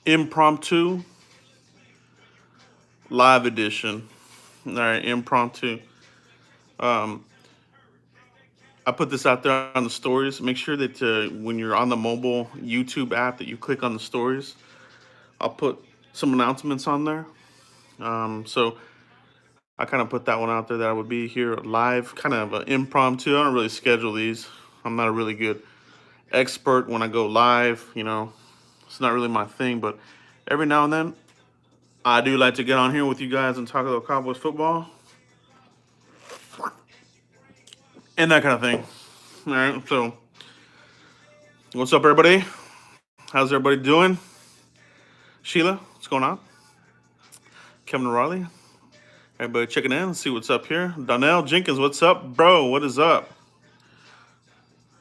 impromptu live edition. All right, impromptu. Um, I put this out there on the stories. Make sure that when you're on the mobile YouTube app, that you click on the stories. I'll put some announcements on there. So I kind of put that one out there that I would be here live, kind of an impromptu. I don't really schedule these. I'm not a really good expert when I go live. It's not really my thing, but every now and then I do like to get on here with you guys and talk about Cowboys football and that kind of thing. All right, so what's up, everybody? How's everybody doing? Sheila, what's going on? Kevin O'Reilly, everybody checking in, see what's up here. Donnell Jenkins, what's up, bro? What is up?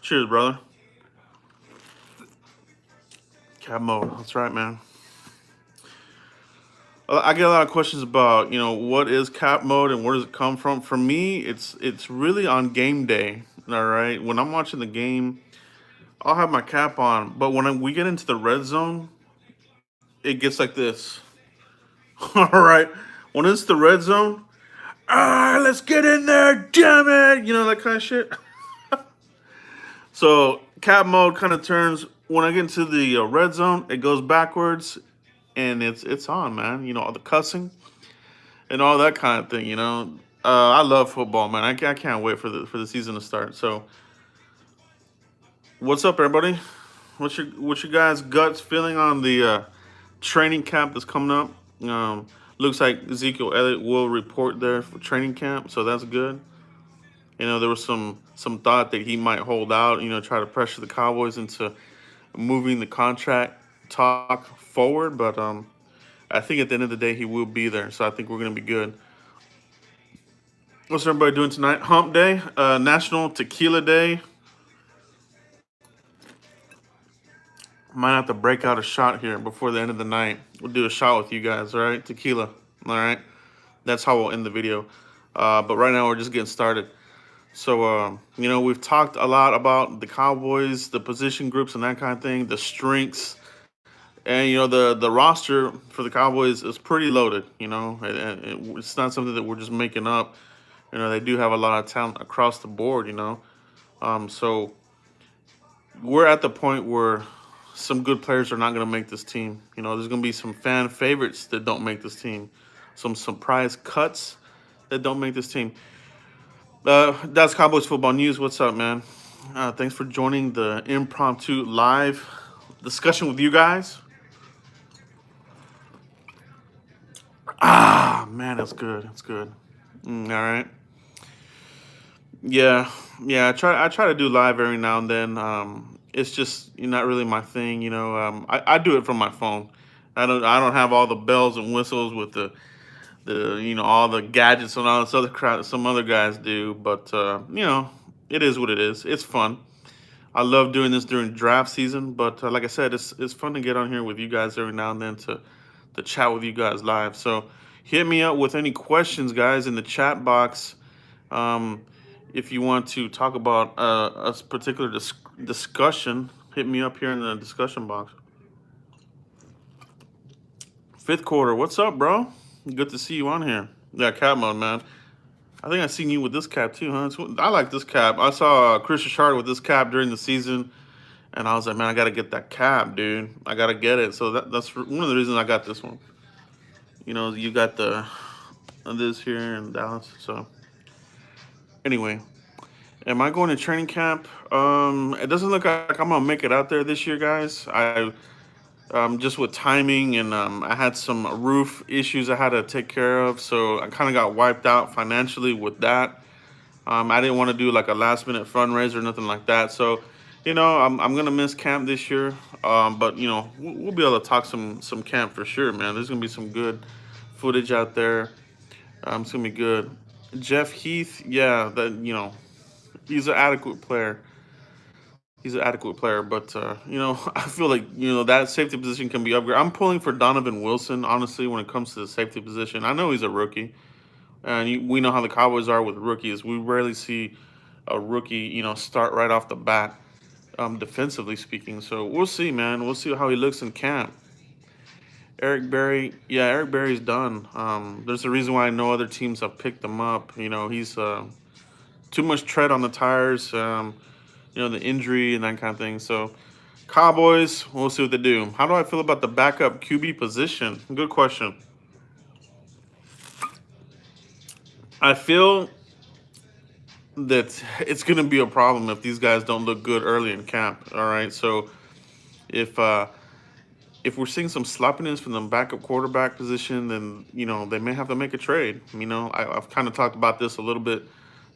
Cheers, brother. Cab mode, that's right, man. I get a lot of questions about, what is cap mode and where does it come from. For me, it's really on game day. All right, when I'm watching the game, I'll have my cap on, but when we get into the red zone, it gets like this. All right, when it's the red zone, let's get in there, damn it, that kind of shit. So cap mode kind of turns when I get into the red zone. It goes backwards, and it's on, man. All the cussing and all that kind of thing. I love football, man. I can't wait for the season to start. So, what's up, everybody? What's your guys' guts feeling on the training camp that's coming up? Looks like Ezekiel Elliott will report there for training camp, so that's good. There was some thought that he might hold out. Try to pressure the Cowboys into moving the contract talk forward, but I think at the end of the day he will be there, so I think we're gonna be good. What's everybody doing tonight? Hump Day, National Tequila Day. Might have to break out a shot here before the end of the night. We'll do a shot with you guys, all right? Tequila, all right? That's how we'll end the video. But right now we're just getting started. So, we've talked a lot about the Cowboys, the position groups and that kind of thing, the strengths. And, the roster for the Cowboys is pretty loaded, and it's not something that we're just making up. They do have a lot of talent across the board, So we're at the point where some good players are not going to make this team. There's going to be some fan favorites that don't make this team, some surprise cuts that don't make this team. That's Cowboys Football News. What's up, man? Thanks for joining the impromptu live discussion with you guys. Man, that's good. That's good. All right. Yeah, yeah. I try to do live every now and then. It's just not really my thing. I do it from my phone. I don't have all the bells and whistles with the all the gadgets and all this other crap that some other guys do. But it is what it is. It's fun. I love doing this during draft season. But like I said, it's fun to get on here with you guys every now and then to chat with you guys live. So hit me up with any questions, guys, in the chat box. Um, if you want to talk about a particular discussion, hit me up here in the discussion box. Fifth quarter, what's up, bro? Good to see you on here. Yeah, cap mode, man. I think I seen you with this cap too, huh? I like this cap. I saw Chris Richard with this cap during the season, and I was like, man, I gotta get that cap, dude. I gotta get it. So that's one of the reasons I got this one. You got this here in Dallas. So anyway, am I going to training camp? It doesn't look like I'm gonna make it out there this year, guys. I just with timing and I had some roof issues I had to take care of, so I kind of got wiped out financially with that. I didn't want to do like a last minute fundraiser or nothing like that. So, I'm gonna miss camp this year. But we'll be able to talk some camp for sure, man. There's gonna be some good footage out there. It's gonna be good. Jeff Heath, yeah, he's an adequate player. He's an adequate player, but I feel like that safety position can be upgraded. I'm pulling for Donovan Wilson, honestly, when it comes to the safety position. I know he's a rookie, and we know how the Cowboys are with rookies. We rarely see a rookie, start right off the bat, defensively speaking. So we'll see, man. We'll see how he looks in camp. Eric Berry, yeah, Eric Berry's done. There's a reason why no other teams have picked him up. He's too much tread on the tires. The injury and that kind of thing. So Cowboys, we'll see what they do. How do I feel about the backup QB position? Good question. I feel that it's going to be a problem if these guys don't look good early in camp. All right, so if if we're seeing some sloppiness from the backup quarterback position, then they may have to make a trade. I've kind of talked about this a little bit.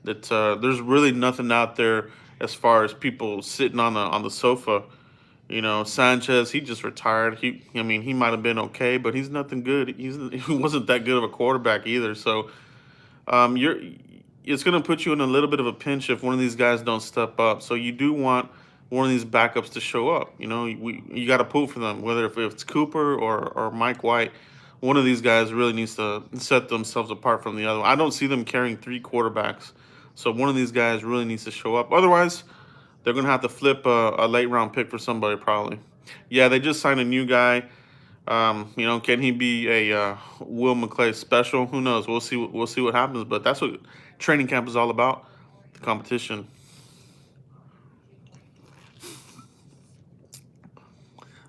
That there's really nothing out there as far as people sitting on the sofa. Sanchez, he just retired. He might have been okay, but he's nothing good. He wasn't that good of a quarterback either. So you're it's going to put you in a little bit of a pinch if one of these guys don't step up. So you do want one of these backups to show up. You got to pull for them, whether if it's Cooper or Mike White. One of these guys really needs to set themselves apart from the other. I don't see them carrying three quarterbacks. So one of these guys really needs to show up. Otherwise, they're going to have to flip a late round pick for somebody probably. Yeah, they just signed a new guy. Can he be a Will McClay special? Who knows? We'll see. We'll see what happens. But that's what training camp is all about. The competition.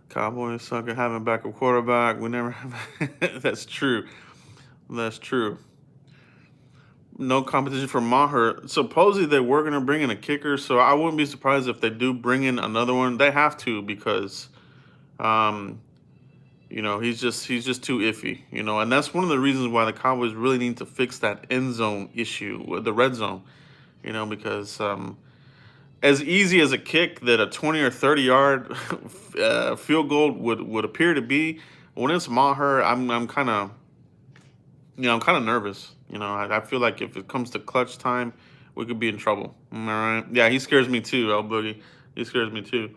Cowboys suck at having a backup quarterback. We never have. That's true. That's true. No competition for Maher. Supposedly they were going to bring in a kicker, so I wouldn't be surprised if they do bring in another one. They have to because um, he's just too iffy, and that's one of the reasons why the Cowboys really need to fix that end zone issue with the red zone, because as easy as a kick that a 20 or 30 yard field goal would appear to be, when it's Maher, I'm kind of nervous. I feel like if it comes to clutch time, we could be in trouble. All right, yeah, he scares me too, El Boogie. He scares me too.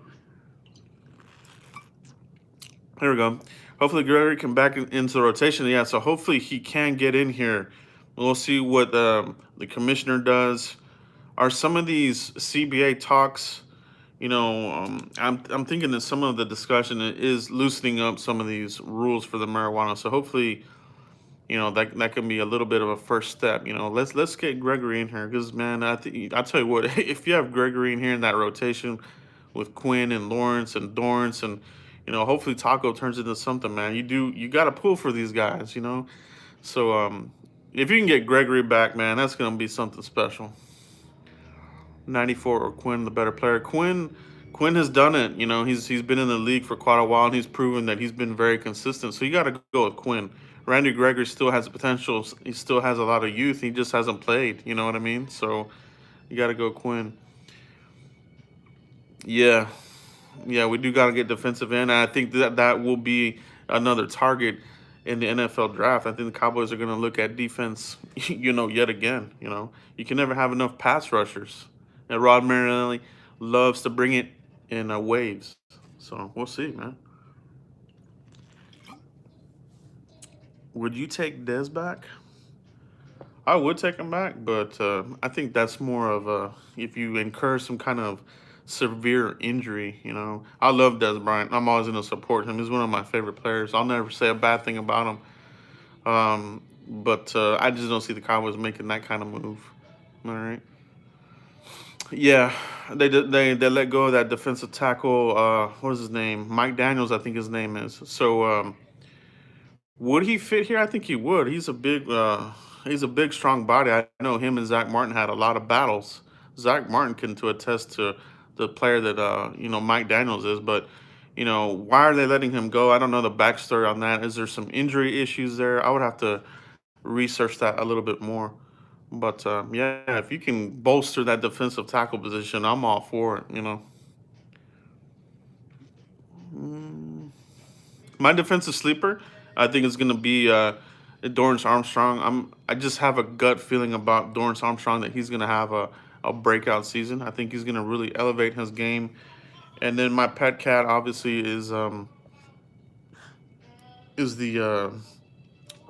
Here we go. Hopefully Gregory can back into the rotation. Yeah, so hopefully he can get in here. We'll see what the commissioner does. Are some of these CBA talks? I'm thinking that some of the discussion is loosening up some of these rules for the marijuana. So hopefully, that can be a little bit of a first step. Let's get Gregory in here because man, I tell you what, if you have Gregory in here in that rotation with Quinn and Lawrence and Dorrance and hopefully Taco turns into something, man. You got to pull for these guys. So if you can get Gregory back, man, that's gonna be something special. 94 or Quinn the better player. Quinn has done it. He's been in the league for quite a while and he's proven that he's been very consistent. So you got to go with Quinn. Randy Gregory still has the potential. He still has a lot of youth. He just hasn't played. You know what I mean? So you got to go Quinn. Yeah, yeah, we do got to get defensive end. And I think that will be another target in the NFL draft. I think the Cowboys are going to look at defense, yet again. You can never have enough pass rushers. And Rod Marinelli loves to bring it in waves. So we'll see, man. Would you take Dez back? I would take him back, but I think that's more of a if you incur some kind of severe injury. I love Des Bryant. I'm always going to support him. He's one of my favorite players. I'll never say a bad thing about him. But I just don't see the Cowboys making that kind of move. All right. Yeah, they let go of that defensive tackle. What is his name? Mike Daniels, I think his name is. So would he fit here? I think he would. He's a big, strong body. I know him and Zach Martin had a lot of battles. Zach Martin can to attest to the player that Mike Daniels is. But why are they letting him go? I don't know the backstory on that. Is there some injury issues there? I would have to research that a little bit more. But yeah, if you can bolster that defensive tackle position, I'm all for it. Mm, My defensive sleeper, I think, is going to be Dorrance Armstrong. I just have a gut feeling about Dorrance Armstrong that he's going to have a breakout season. I think he's going to really elevate his game. And then my pet cat, obviously, is the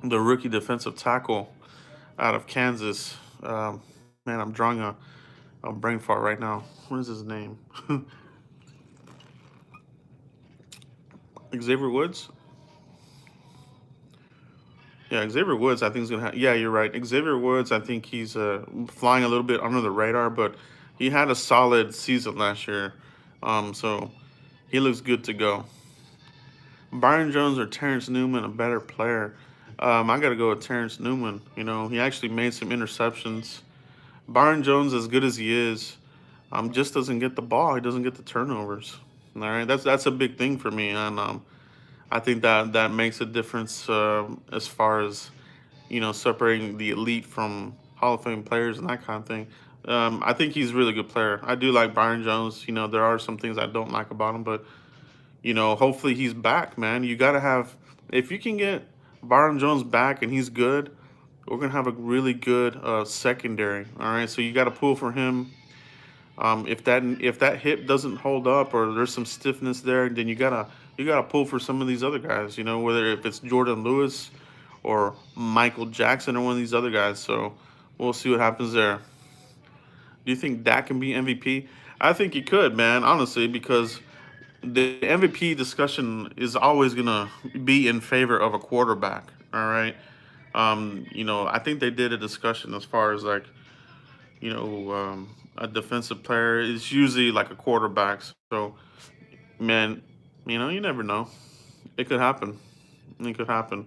rookie defensive tackle out of Kansas. Man, I'm drawing a brain fart right now. What is his name? Xavier Woods. Yeah, Xavier Woods, I think is gonna. Yeah, you're right. Xavier Woods, I think he's flying a little bit under the radar, but he had a solid season last year, so he looks good to go. Byron Jones or Terrence Newman, a better player? I got to go with Terrence Newman. You know, he actually made some interceptions. Byron Jones, as good as he is, just doesn't get the ball. He doesn't get the turnovers. All right, that's a big thing for me, and I think that makes a difference as far as separating the elite from Hall of Fame players and that kind of thing. I think he's a really good player. I do like Byron Jones. You know, there are some things I don't like about him, but hopefully he's back, man. You got to have, if you can get Byron Jones back and he's good, we're gonna have a really good secondary. All right, so you got to pull for him. If that hip doesn't hold up or there's some stiffness there, then you gotta pull for some of these other guys. Whether if it's Jordan Lewis or Michael Jackson or one of these other guys. So we'll see what happens there. Do you think Dak can be MVP? I think he could, man. Honestly, because the MVP discussion is always gonna be in favor of a quarterback. All right. I think they did a discussion as far as like a defensive player is usually like a quarterback. So, man, you never know. It could happen. It could happen.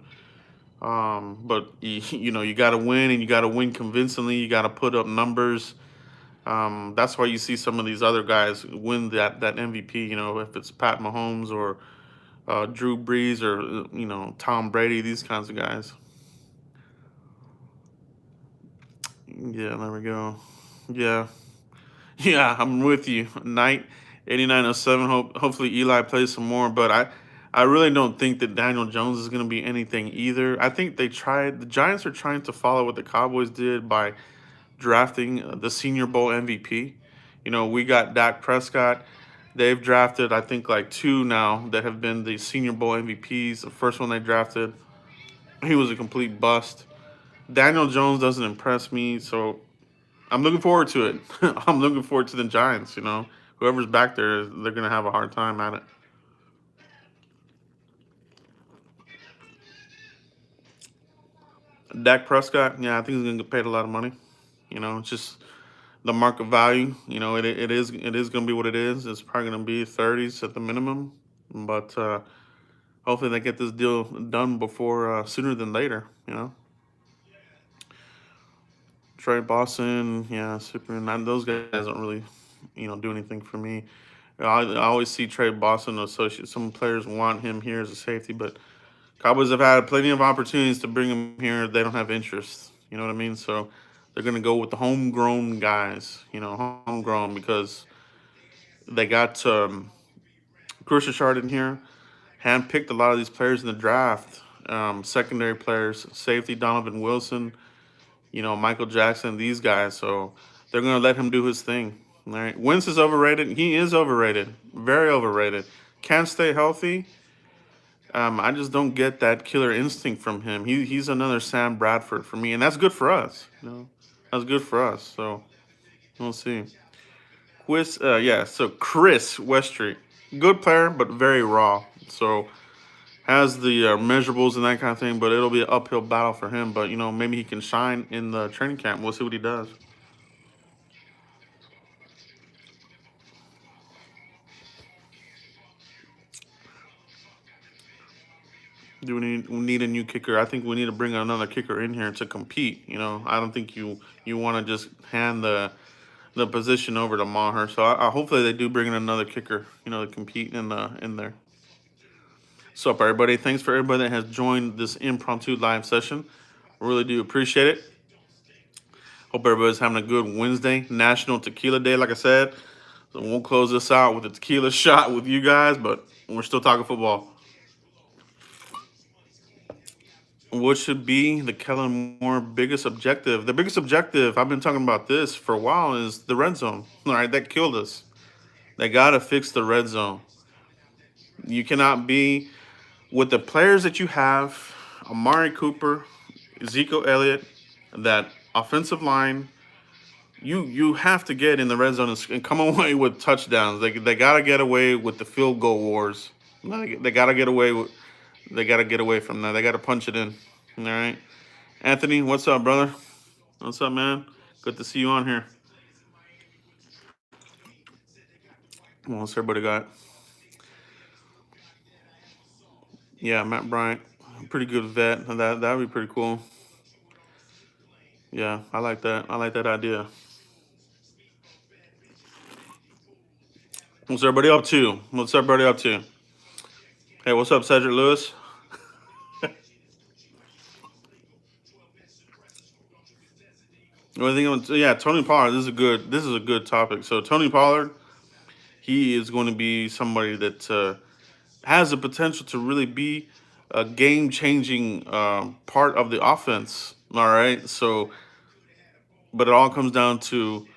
But you got to win, and you got to win convincingly. You got to put up numbers. That's why you see some of these other guys win that MVP. If it's Pat Mahomes or Drew Brees or Tom Brady, these kinds of guys. Yeah, there we go. Yeah, yeah, I'm with you. Knight 8907. Hopefully Eli plays some more, but I really don't think that Daniel Jones is going to be anything either. I think the Giants are trying to follow what the Cowboys did by drafting the Senior Bowl MVP. We got Dak Prescott. They've drafted, I think, like two now that have been the Senior Bowl MVPs. The first one they drafted, he was a complete bust. Daniel Jones doesn't impress me, so I'm looking forward to it. I'm looking forward to the Giants. Whoever's back there, they're gonna have a hard time at it. Dak Prescott, yeah, I think he's gonna get paid a lot of money. It's just the market value. It is gonna be what it is. It's probably gonna be 30s at the minimum, but hopefully they get this deal done before sooner than later. Trey Boston, yeah, super. Not those guys don't really, do anything for me. I always see Trey Boston associate. Some players want him here as a safety, but Cowboys have had plenty of opportunities to bring him here. They don't have interest. You know what I mean? So they're gonna go with the homegrown guys. Homegrown because they got Chris Richard in here. Handpicked a lot of these players in the draft. Secondary players, safety Donovan Wilson, Michael Jackson, these guys. So they're gonna let him do his thing. All right. Wentz is overrated. He is overrated. Very overrated. Can't stay healthy. I just don't get that killer instinct from him. He's another Sam Bradford for me, and that's good for us. That's good for us. So we'll see. Yeah. So Chris Westry, good player, but very raw. So has the measurables and that kind of thing, but it'll be an uphill battle for him. But maybe he can shine in the training camp. We'll see what he does. Do we need a new kicker? I think we need to bring another kicker in here to compete. I don't think you want to just hand the position over to Maher. So I hopefully they do bring in another kicker. To compete in there. So up, everybody. Thanks for everybody that has joined this impromptu live session. Really do appreciate it. Hope everybody's having a good Wednesday, National Tequila Day. Like I said, so we'll close this out with a tequila shot with you guys, but we're still talking football. What should be the Kellen Moore biggest objective? The biggest objective, I've been talking about this for a while, is the red zone. All right, that killed us. They got to fix the red zone. You cannot be with the players that you have, Amari Cooper, Ezekiel Elliott, that offensive line. You have to get in the red zone and come away with touchdowns. They got to get away with the field goal wars. They got to get away from that. They got to punch it in. All right, Anthony, what's up, brother? What's up, man? Good to see you on here. What's everybody got? Yeah, Matt Bryant, pretty good vet. That'd be pretty cool. Yeah, I like that. I like that idea. What's everybody up to? What's everybody up to? Hey, what's up, Cedric Lewis? Yeah, Tony Pollard. This is a good topic. So Tony Pollard, he is going to be somebody that has the potential to really be a game changing part of the offense. All right, so but it all comes down to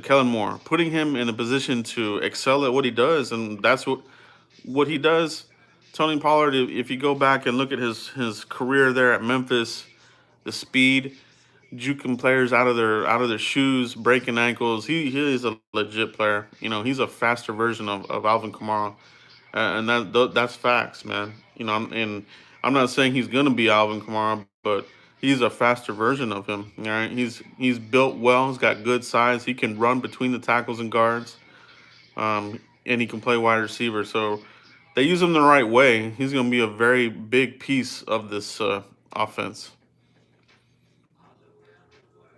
Kellen Moore putting him in a position to excel at what he does, and that's what he does. Tony Pollard, if you go back and look at his career there at Memphis, the speed, juking players out of their shoes, breaking ankles. He is a legit player. You know, he's a faster version of Alvin Kamara, and that's facts, man. You know, and I'm not saying he's gonna be Alvin Kamara, but he's a faster version of him. All right, he's built well. He's got good size. He can run between the tackles and guards, and he can play wide receiver. So they use him the right way. He's gonna be a very big piece of this offense.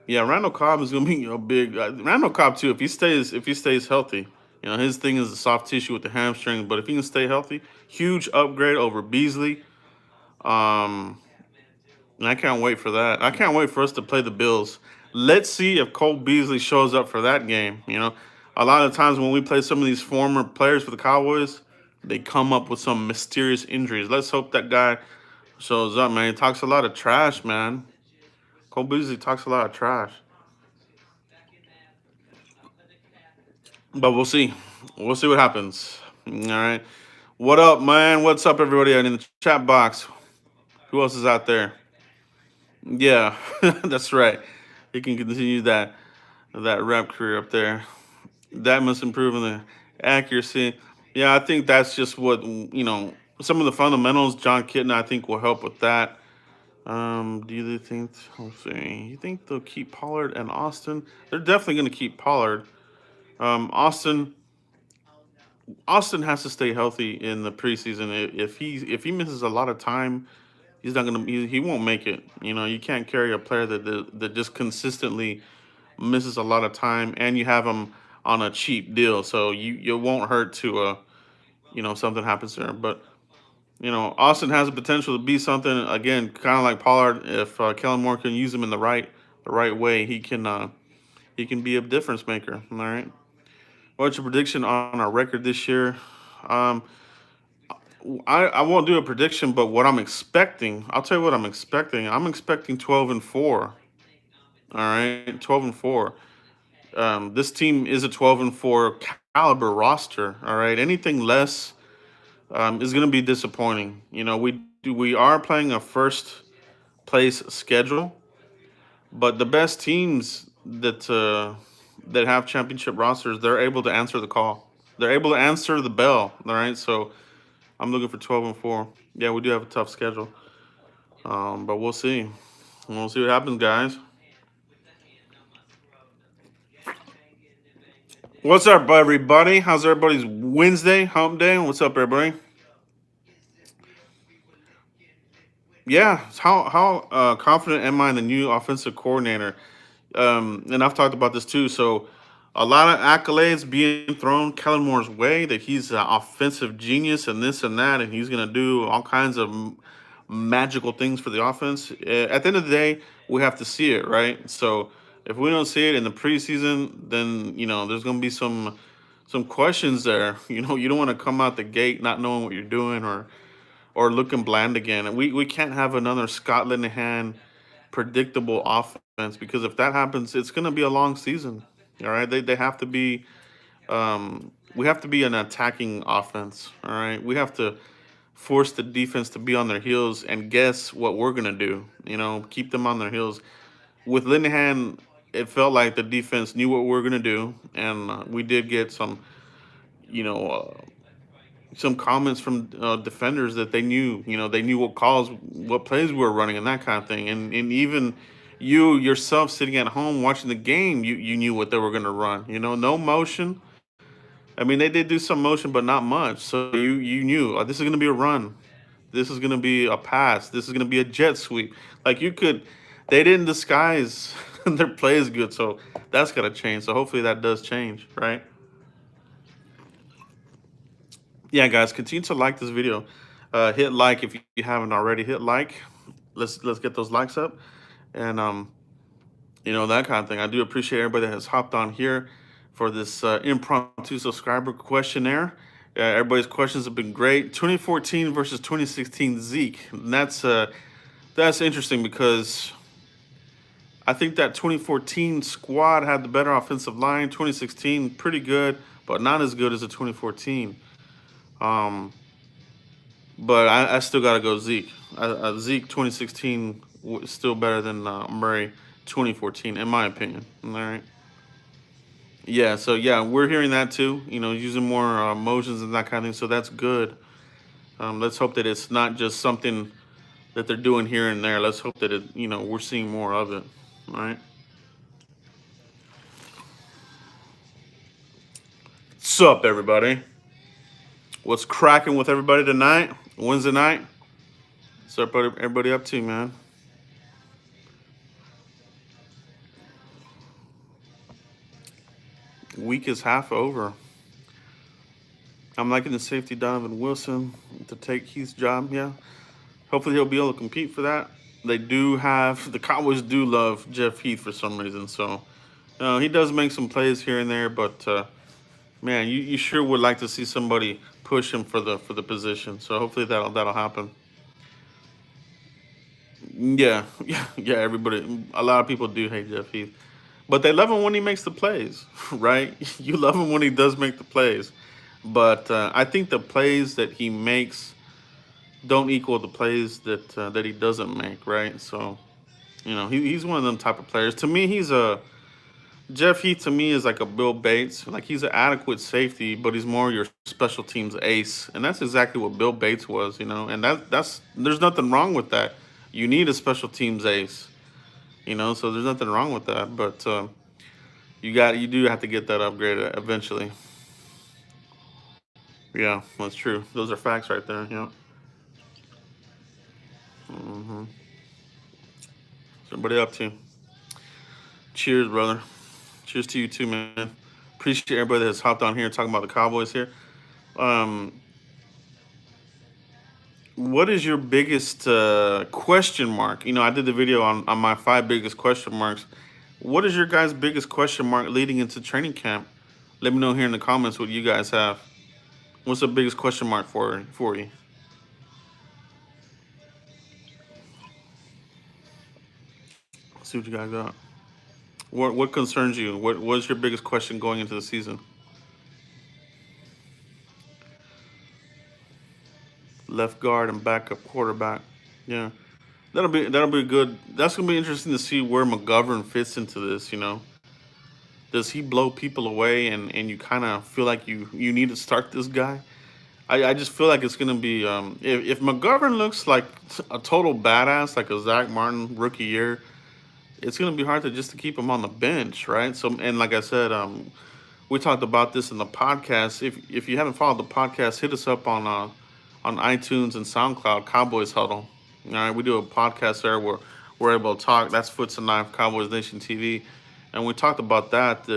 Yeah, Randall Cobb is gonna be a big Randall Cobb too. If he stays healthy, you know his thing is the soft tissue with the hamstring. But if he can stay healthy, huge upgrade over Beasley. Um, and I can't wait for that. I can't wait for us to play the Bills. Let's see if Cole Beasley shows up for that game. You know, a lot of times when we play some of these former players for the Cowboys, they come up with some mysterious injuries. Let's hope that guy shows up, man. He talks a lot of trash, man. Cole Beasley talks a lot of trash. But we'll see. We'll see what happens. All right. What up, man? What's up, everybody in the chat box? Who else is out there? Yeah, that's right. He can continue that rap career up there. That must improve in the accuracy. Yeah, I think that's just what some of the fundamentals. John Kitna, I think, will help with that. Do you think? Let's see. You think they'll keep Pollard and Austin? They're definitely going to keep Pollard. Austin has to stay healthy in the preseason. If he misses a lot of time, he's not gonna he won't make it. You know, you can't carry a player that just consistently misses a lot of time, and you have him on a cheap deal. So you won't hurt to something happens to him. But Austin has the potential to be something again, kind of like Pollard. If Kellen Moore can use him in the right way, he can be a difference maker. All right. What's your prediction on our record this year? Um, I won't do a prediction, but what I'm expecting, I'll tell you what I'm expecting. I'm expecting 12-4. All right, 12-4. This team is a 12-4 caliber roster. All right, anything less is going to be disappointing. You know, we are playing a first place schedule, but the best teams that have championship rosters, they're able to answer the call. They're able to answer the bell. All right, so I'm looking for 12-4. Yeah, we do have a tough schedule, but we'll see. We'll see what happens, guys. What's up, everybody? How's everybody's Wednesday hump day? What's up, everybody? Yeah, how confident am I in the new offensive coordinator? And I've talked about this too. So, a lot of accolades being thrown Kellen Moore's way that he's an offensive genius and this and that, and he's going to do all kinds of magical things for the offense. At the end of the day, we have to see it, right? So, if we don't see it in the preseason, then there's going to be some questions there. You know, you don't want to come out the gate not knowing what you're doing or looking bland again. And we can't have another Scott Linehan predictable offense because if that happens, it's going to be a long season. All right, they have to be. We have to be an attacking offense. All right, we have to force the defense to be on their heels and guess what we're gonna do. You know, keep them on their heels. With Linehan, it felt like the defense knew what we were gonna do, and we did get some, you know, some comments from defenders that they knew, they knew what calls, what plays we were running, and that kind of thing. And even you yourself sitting at home watching the game, you knew what they were going to run. No motion. I mean, they did do some motion, but not much. So you knew this is going to be a run. This is going to be a pass. This is going to be a jet sweep. Like you could, they didn't disguise their plays good. So that's got to change. So hopefully that does change, right? Yeah, guys, continue to like this video. Hit like if you haven't already. Hit like. Let's get those likes up, and that kind of thing. I do appreciate everybody that has hopped on here for this impromptu subscriber questionnaire. Everybody's questions have been great. 2014 versus 2016 Zeke. And that's interesting because I think that 2014 squad had the better offensive line. 2016 pretty good, but not as good as the 2014. But I still got to go Zeke. Zeke 2016 is still better than Murray 2014, in my opinion. All right. Yeah, so yeah, we're hearing that too. Using more motions and that kind of thing. So that's good. Let's hope that it's not just something that they're doing here and there. Let's hope that we're seeing more of it. All right. What's up, everybody? What's cracking with everybody tonight? Wednesday night? What's everybody up to, man? Week is half over. I'm liking the safety Donovan Wilson to take Heath's job. Yeah. Hopefully he'll be able to compete for that. The Cowboys do love Jeff Heath for some reason. So he does make some plays here and there, but man, you sure would like to see somebody push him for the position. So hopefully that'll happen. Yeah, yeah. Everybody, a lot of people do hate Jeff Heath, but they love him when he makes the plays, right? You love him when he does make the plays, but I think the plays that he makes don't equal the plays that he doesn't make, right? So he's one of them type of players. To me, Jeff Heath. To me, is like a Bill Bates. Like he's an adequate safety, but he's more your special teams ace, and that's exactly what Bill Bates was. And that's there's nothing wrong with that. You need a special teams ace. So there's nothing wrong with that. But you do have to get that upgraded eventually. Yeah, that's true. Those are facts right there. Yeah. Mm-hmm. Somebody up to? Cheers, brother. Cheers to you too, man. Appreciate everybody that's hopped on here talking about the Cowboys here. Um, what is your biggest question mark? I did the video on my 5 biggest question marks. What is your guys' biggest question mark leading into training camp? Let me know here in the comments what you guys have. What's the biggest question mark for you? Let's see what you guys got. What concerns you? What's your biggest question going into the season? Left guard and backup quarterback. Yeah, that'll be good. That's gonna be interesting to see where McGovern fits into this. Does he blow people away, and you kind of feel like you need to start this guy? I just feel like it's gonna be if McGovern looks like a total badass, like a Zach Martin rookie year, it's gonna be hard to keep him on the bench, right? So, and like I said, we talked about this in the podcast. If you haven't followed the podcast, hit us up on iTunes and SoundCloud, Cowboys Huddle. All right, we do a podcast there where we're able to talk. That's Foots and Knife, Cowboys Nation TV, and we talked about that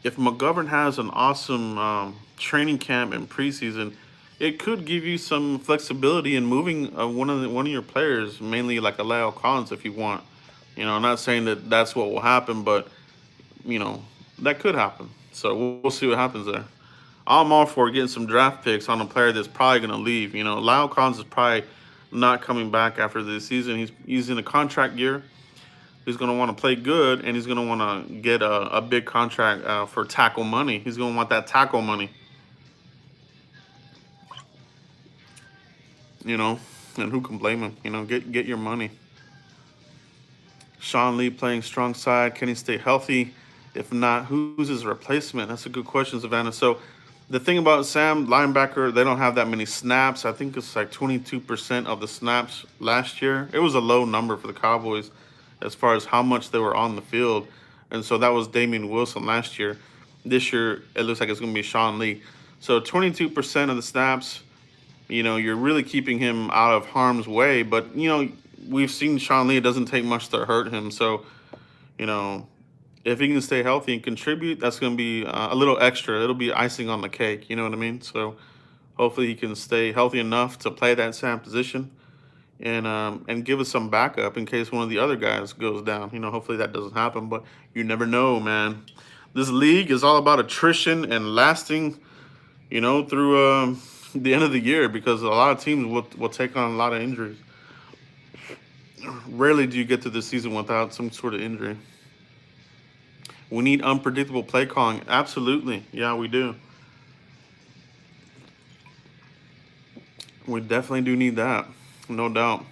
if McGovern has an awesome training camp and preseason, it could give you some flexibility in moving one of your players, mainly like a Lyle Collins, if you want. I'm not saying that that's what will happen, but that could happen. So we'll see what happens there. I'm all for getting some draft picks on a player that's probably going to leave. Lyle Collins is probably not coming back after this season. He's in a contract year. He's going to want to play good, and he's going to want to get a big contract for tackle money. He's going to want that tackle money. And who can blame him? Get your money. Sean Lee playing strong side. Can he stay healthy? If not, who's his replacement? That's a good question, Savannah. So The thing about Sam, linebacker, they don't have that many snaps. I think it's like 22% of the snaps last year. It was a low number for the Cowboys as far as how much they were on the field. And so that was Damian Wilson last year. This year, it looks like it's going to be Sean Lee. So 22% of the snaps, you're really keeping him out of harm's way. But, we've seen Sean Lee, it doesn't take much to hurt him. So, you know, if he can stay healthy and contribute, that's going to be a little extra. It'll be icing on the cake. You know what I mean? So hopefully he can stay healthy enough to play that Sam position and give us some backup in case one of the other guys goes down. Hopefully that doesn't happen, but you never know, man. This league is all about attrition and lasting, through the end of the year because a lot of teams will take on a lot of injuries. Rarely do you get to this season without some sort of injury. We need unpredictable play calling. Absolutely. Yeah, we do. We definitely do need that. No doubt.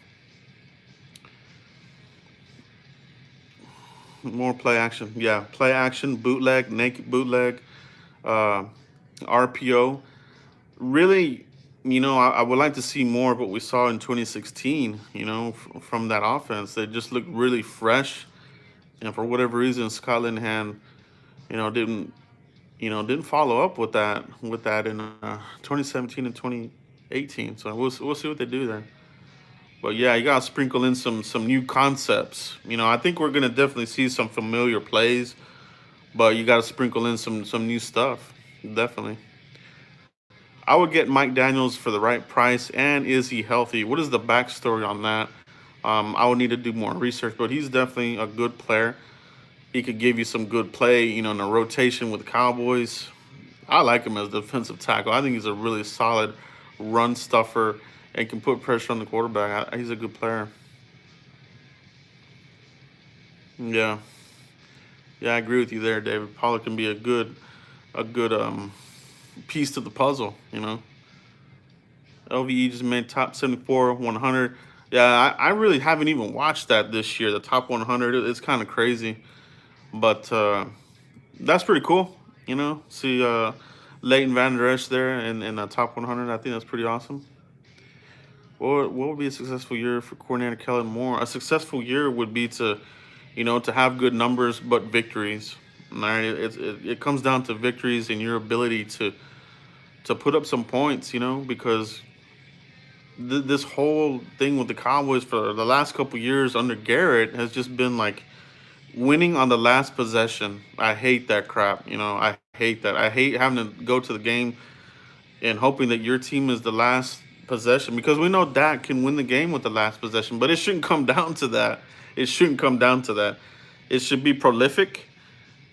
More play action. Yeah, play action, bootleg, naked bootleg, uh, RPO. Really, I would like to see more of what we saw in 2016, from that offense. They just looked really fresh. And for whatever reason, Scott Linehan, didn't didn't follow up with that in 2017 and 2018. So we'll see what they do there. But yeah, you gotta sprinkle in some new concepts. I think we're gonna definitely see some familiar plays, but you gotta sprinkle in some new stuff. Definitely. I would get Mike Daniels for the right price. And is he healthy? What is the backstory on that? I would need to do more research, but he's definitely a good player. He could give you some good play, in a rotation with the Cowboys. I like him as a defensive tackle. I think he's a really solid run stuffer and can put pressure on the quarterback. He's a good player. Yeah, yeah, I agree with you there, David. Pollard can be a good piece to the puzzle. LVE just made top 74, 100. Yeah, I really haven't even watched that this year. The top 100. It's kind of crazy, but that's pretty cool. See Leighton Van Der Esch there in the top 100. I think that's pretty awesome. What would be a successful year for coordinator Kellen Moore? A successful year would be to have good numbers but victories. All right, it comes down to victories and your ability to put up some points. Because this whole thing with the Cowboys for the last couple years under Garrett has just been like winning on the last possession. I hate that crap. I hate that. I hate having to go to the game and hoping that your team is the last possession because we know Dak can win the game with the last possession, but it shouldn't come down to that. It shouldn't come down to that. It should be prolific.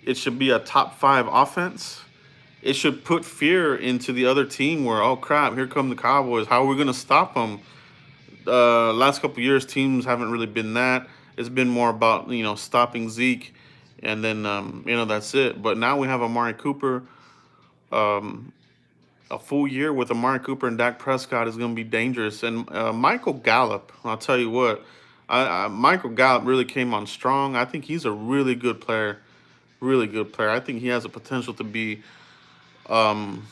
It should be a top five offense. It should put fear into the other team where, oh crap, here come the Cowboys. How are we going to stop them? Last couple of years, teams haven't really been that. It's been more about, stopping Zeke and then, that's it. But now we have Amari Cooper. Um, a full year with Amari Cooper and Dak Prescott is going to be dangerous. And Michael Gallup, I'll tell you what, Michael Gallup really came on strong. I think he's a really good player. Really good player. I think he has a potential to be um,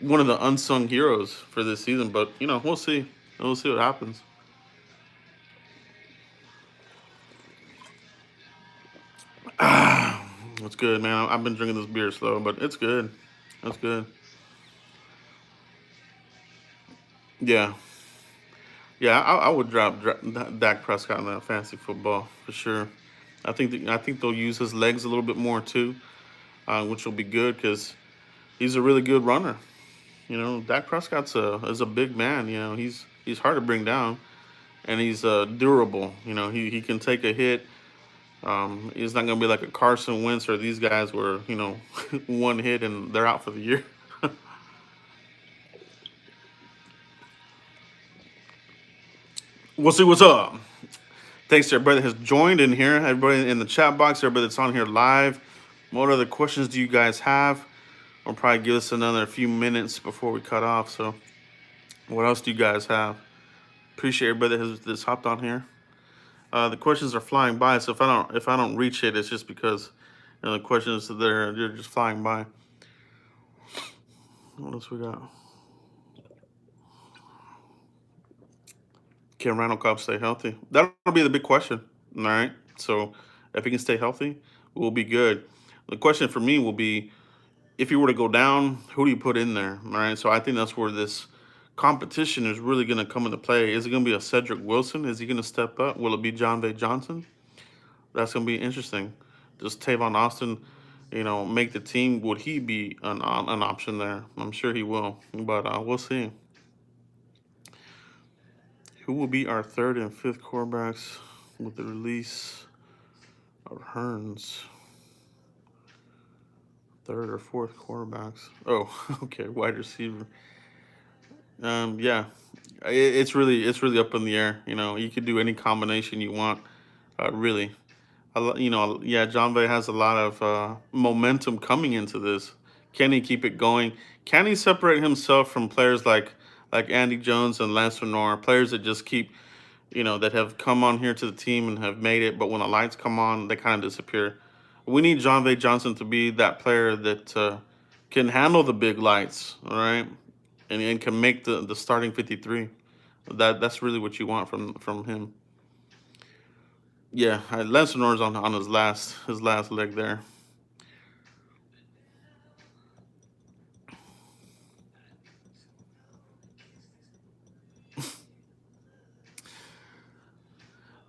one of the unsung heroes for this season. But we'll see. We'll see what happens. It's good, man. I've been drinking this beer slow, but it's good. It's good. Yeah, yeah. I would drop Dak Prescott in that fantasy football for sure. I think they'll use his legs a little bit more too, which will be good because he's a really good runner. Dak Prescott's is a big man. He's hard to bring down, and he's durable. He can take a hit. He's not gonna be like a Carson Wentz or these guys where one hit and they're out for the year. We'll see what's up. Thanks to everybody that has joined in here, everybody in the chat box, everybody that's on here live. What other questions do you guys have? I'll probably give us another few minutes before we cut off. So, what else do you guys have? Appreciate everybody that's hopped on here. The questions are flying by, so if I don't reach it, it's just because the questions they're just flying by. What else we got? Can Randall Cobb stay healthy? That'll be the big question. All right. So if he can stay healthy, we'll be good. The question for me will be, if you were to go down, who do you put in there? All right. So I think that's where this competition is really going to come into play. Is it going to be a Cedric Wilson? Is he going to step up? Will it be John Bay Johnson? That's going to be interesting. Does Tavon Austin, make the team? Would he be an option there? I'm sure he will, but we'll see. Who will be our third and fifth quarterbacks with the release of Hearns? Third or fourth quarterbacks. Oh, okay, wide receiver. Yeah, it's really up in the air. You could do any combination you want. Really, yeah. John Bay has a lot of momentum coming into this. Can he keep it going? Can he separate himself from players like Andy Jones and Lance Lenore, players that just keep that have come on here to the team and have made it, but when the lights come on, they kind of disappear. We need John Bay Johnson to be that player that can handle the big lights, all right, and can make the starting 53. That's really what you want from him. Yeah, Lance Norris on his last leg there.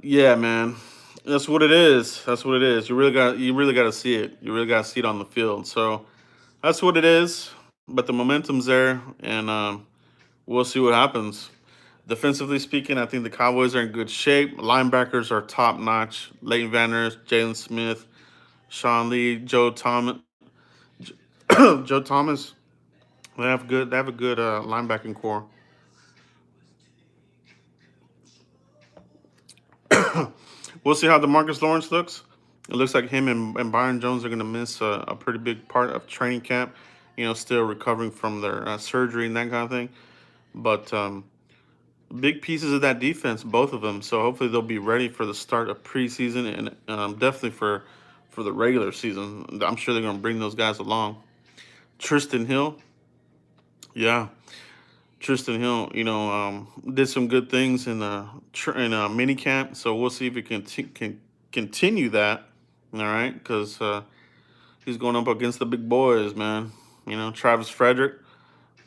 Yeah, man, that's what it is. That's what it is. You really got to see it. You really got to see it on the field. So that's what it is. But the momentum's there, and we'll see what happens. Defensively speaking, I think the Cowboys are in good shape. Linebackers are top notch. Leighton Vanders, Jalen Smith, Sean Lee, Joe Thomas, Joe Thomas. They have good. They have a good linebacking core. We'll see how DeMarcus Lawrence looks. It looks like him and Byron Jones are going to miss a pretty big part of training camp. Still recovering from their surgery and that kind of thing. But big pieces of that defense, both of them. So hopefully they'll be ready for the start of preseason and definitely for the regular season. I'm sure they're going to bring those guys along. Tristan Hill, yeah, Tristan Hill, did some good things in mini camp. So we'll see if he can continue that. All right, because he's going up against the big boys, man. Travis Frederick,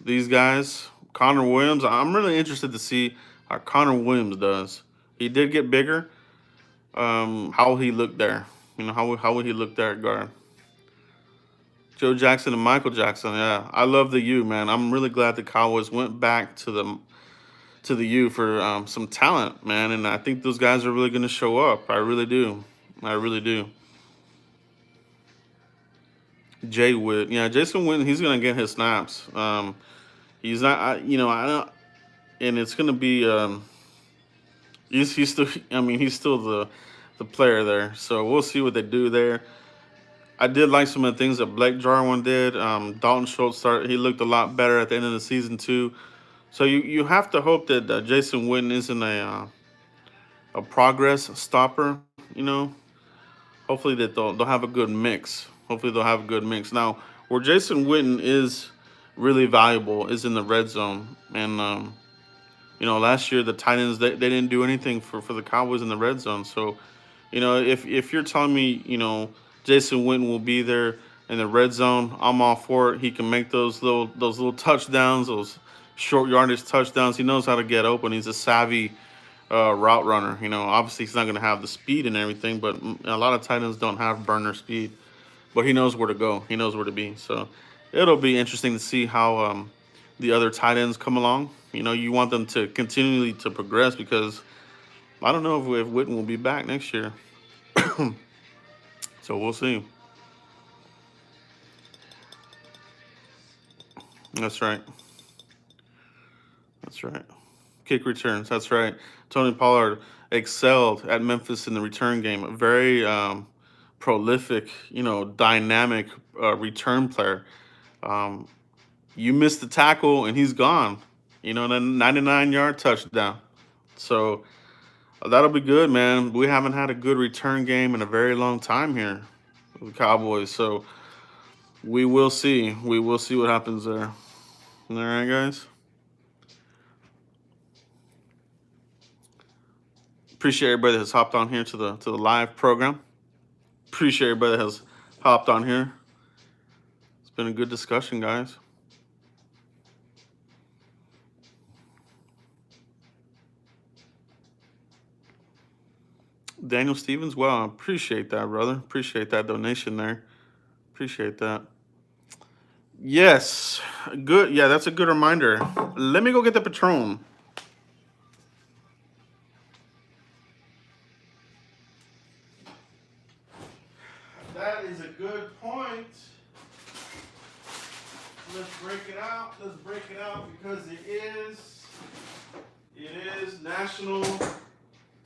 these guys. Connor Williams, I'm really interested to see how Connor Williams does. He did get bigger. How will he look there? How will he look there at guard? Joe Jackson and Michael Jackson. Yeah, I love the U, man. I'm really glad the Cowboys went back to the U for some talent, man. And I think those guys are really going to show up. I really do. I really do. Jay Witt, yeah, Jason Witten, he's going to get his snaps. He's not, I don't, and it's going to be. He's still. I mean, he's still the player there. So we'll see what they do there. I did like some of the things that Blake Jarwin did. Dalton Schultz started. He looked a lot better at the end of the season too. So you have to hope that Jason Witten isn't a progress stopper. You know, hopefully that they'll have a good mix. Hopefully they'll have a good mix. Now, where Jason Witten is really valuable is in the red zone. And last year the Titans they didn't do anything for the Cowboys in the red zone. So, if you're telling me, Jason Witten will be there in the red zone, I'm all for it. He can make those little touchdowns, those short yardage touchdowns. He knows how to get open. He's a savvy route runner. Obviously he's not going to have the speed and everything, but a lot of tight ends don't have burner speed. But he knows where to go. He knows where to be. So it'll be interesting to see how the other tight ends come along. You want them to continually to progress because I don't know if Witten will be back next year. So we'll see. That's right. That's right. Kick returns. That's right. Tony Pollard excelled at Memphis in the return game. A very prolific, dynamic return player. Um, you missed the tackle and he's gone. The 99-yard touchdown. So that'll be good, man. We haven't had a good return game in a very long time here with the Cowboys. So we will see. We will see what happens there. All right, guys. Appreciate everybody that has hopped on here to the live program. Appreciate everybody that has hopped on here. It's been a good discussion, guys. Daniel Stevens, wow, appreciate that, brother. Appreciate that donation there. Appreciate that. Yes, good. Yeah, that's a good reminder. Let me go get the Patron. That is a good point. Let's break it out. Let's break it out because it is National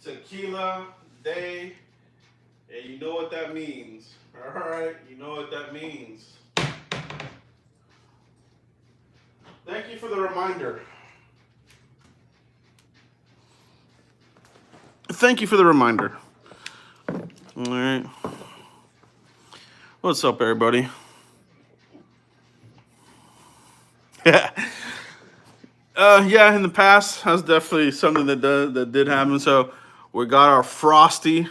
Tequila Day, and you know what that means. All right, you know what that means. Thank you for the reminder. Thank you for the reminder. All right. What's up, everybody? Yeah. Yeah, in the past, that's definitely something that did happen. So we got our Frosty.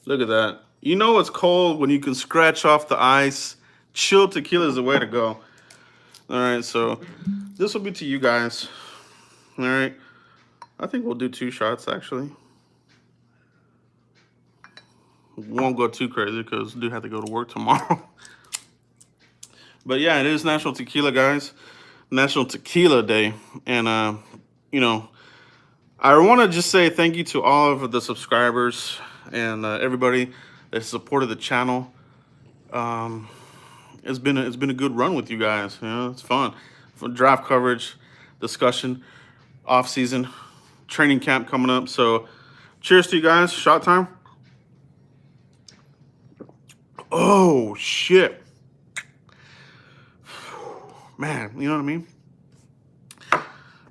Look at that. You know it's cold when you can scratch off the ice. Chilled tequila is the way to go. All right, so this will be to you guys. All right. I think we'll do 2 shots, actually. Won't go too crazy because I do have to go to work tomorrow. But yeah, it is National Tequila, guys. National Tequila Day. And, you know, I want to just say thank you to all of the subscribers and everybody that supported the channel. It's been a good run with you guys. You know, it's fun. For draft coverage, discussion, off season, training camp coming up. So, cheers to you guys. Shot time. Oh shit, man. You know what I mean?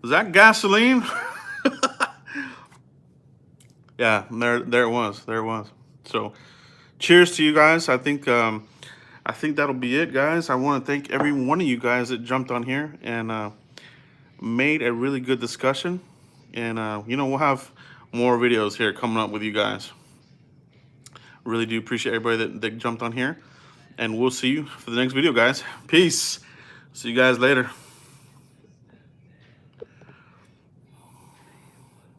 Is that gasoline? Yeah, there it was. There it was. So, cheers to you guys. I think that'll be it, guys. I want to thank every one of you guys that jumped on here and made a really good discussion. And you know, we'll have more videos here coming up with you guys. Really do appreciate everybody that jumped on here. And we'll see you for the next video, guys. Peace. See you guys later.